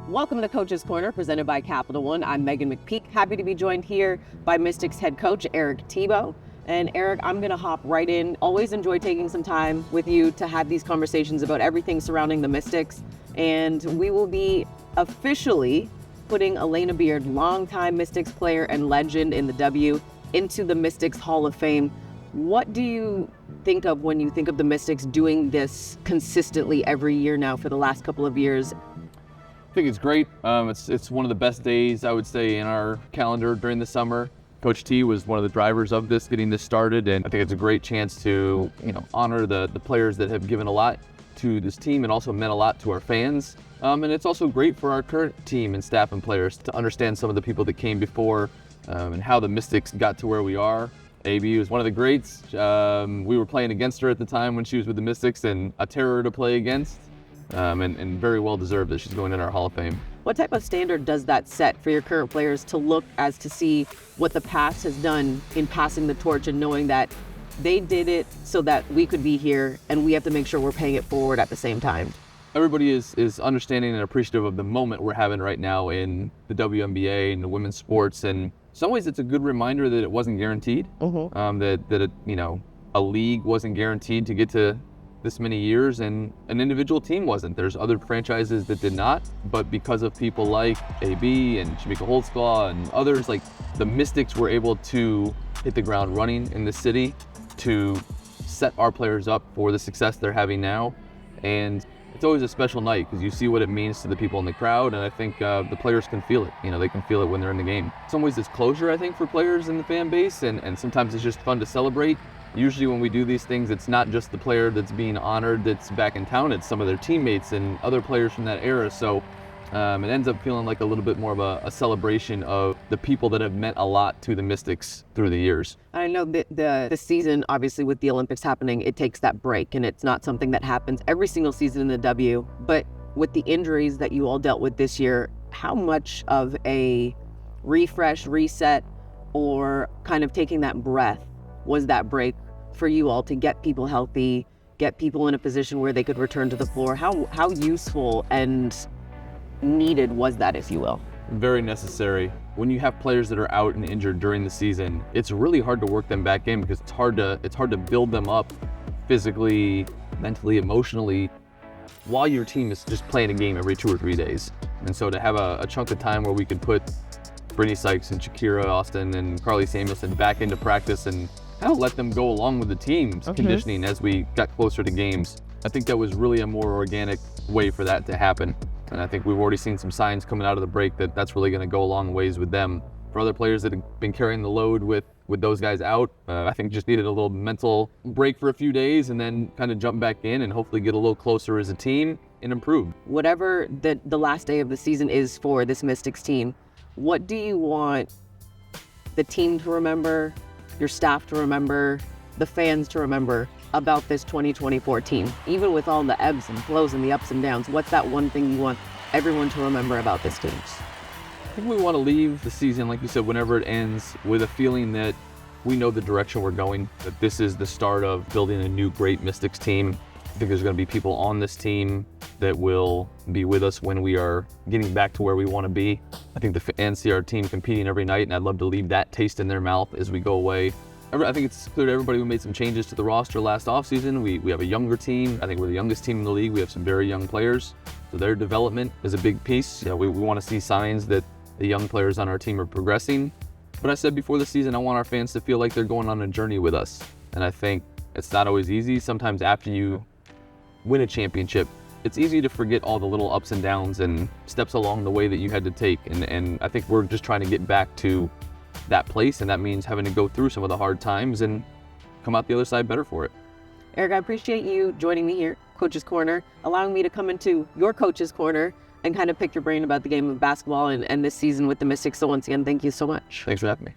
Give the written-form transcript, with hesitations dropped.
Welcome to Coach's Corner, presented by Capital One. I'm Megan McPeak, happy to be joined here by Mystics head coach Eric Thibault. And Eric, I'm going to hop right in. Always enjoy taking some time with you to have these conversations about everything surrounding the Mystics. And we will be officially putting Alana Beard, longtime Mystics player and legend in the W, into the Mystics Hall of Fame. What do you think of when you think of the Mystics doing this consistently every year now for the last couple of years? I think it's great. It's one of the best days, I would say, in our calendar during the summer. Coach T was one of the drivers of this, getting this started, and I think it's a great chance to, honor the players that have given a lot to this team and also meant a lot to our fans. And it's also great for our current team and staff and players to understand some of the people that came before and how the Mystics got to where we are. AB was one of the greats. We were playing against her at the time when she was with the Mystics, and a terror to play against. And very well deserved that she's going in our Hall of Fame. What type of standard does that set for your current players to look as to see what the past has done in passing the torch and knowing that they did it so that we could be here and we have to make sure we're paying it forward at the same time? Everybody is understanding and appreciative of the moment we're having right now in the WNBA and the women's sports. And in some ways, it's a good reminder that it wasn't guaranteed. That a league wasn't guaranteed to get to this many years, and an individual team wasn't. There's other franchises that did not, but because of people like AB and Shamika Holtzclaw and others, like the Mystics were able to hit the ground running in the city to set our players up for the success they're having now. And it's always a special night because you see what it means to the people in the crowd, and I think the players can feel it. They can feel it when they're in the game. In some ways it's closure, I think, for players in the fan base, and sometimes it's just fun to celebrate. Usually when we do these things, it's not just the player that's being honored that's back in town, it's some of their teammates and other players from that era. So it ends up feeling like a little bit more of a celebration of the people that have meant a lot to the Mystics through the years. I know that the season, obviously with the Olympics happening, it takes that break, and it's not something that happens every single season in the W. But with the injuries that you all dealt with this year, how much of a refresh, reset, or kind of taking that breath was that break for you all to get people healthy, get people in a position where they could return to the floor? How useful and needed was that, if you will? Very necessary. When you have players that are out and injured during the season, it's really hard to work them back in because it's hard to build them up physically, mentally, emotionally, while your team is just playing a game every 2 or 3 days. And so to have a chunk of time where we could put Brittany Sykes and Shakira Austin and Carly Samuelson back into practice and kind of let them go along with the team's conditioning as we got closer to games. I think that was really a more organic way for that to happen. And I think we've already seen some signs coming out of the break that's really going to go a long ways with them. For other players that have been carrying the load with those guys out, I think just needed a little mental break for a few days and then kind of jump back in and hopefully get a little closer as a team and improve. Whatever the last day of the season is for this Mystics team, what do you want the team to remember, your staff to remember, the fans to remember about this 2024 team? Even with all the ebbs and flows and the ups and downs, what's that one thing you want everyone to remember about this team? I think we want to leave the season, like you said, whenever it ends, with a feeling that we know the direction we're going, that this is the start of building a new great Mystics team. I think there's going to be people on this team that will be with us when we are getting back to where we want to be. I think the fans see our team competing every night, and I'd love to leave that taste in their mouth as we go away. I think it's clear to everybody we made some changes to the roster last offseason. We have a younger team. I think we're the youngest team in the league. We have some very young players, so their development is a big piece. We want to see signs that the young players on our team are progressing. But I said before the season, I want our fans to feel like they're going on a journey with us. And I think it's not always easy. Sometimes after you win a championship, it's easy to forget all the little ups and downs and steps along the way that you had to take. And I think we're just trying to get back to that place, and that means having to go through some of the hard times and come out the other side better for it. Eric, I appreciate you joining me here, Coach's Corner, allowing me to come into your Coach's Corner and kind of pick your brain about the game of basketball and this season with the Mystics. So once again, thank you so much. Thanks for having me.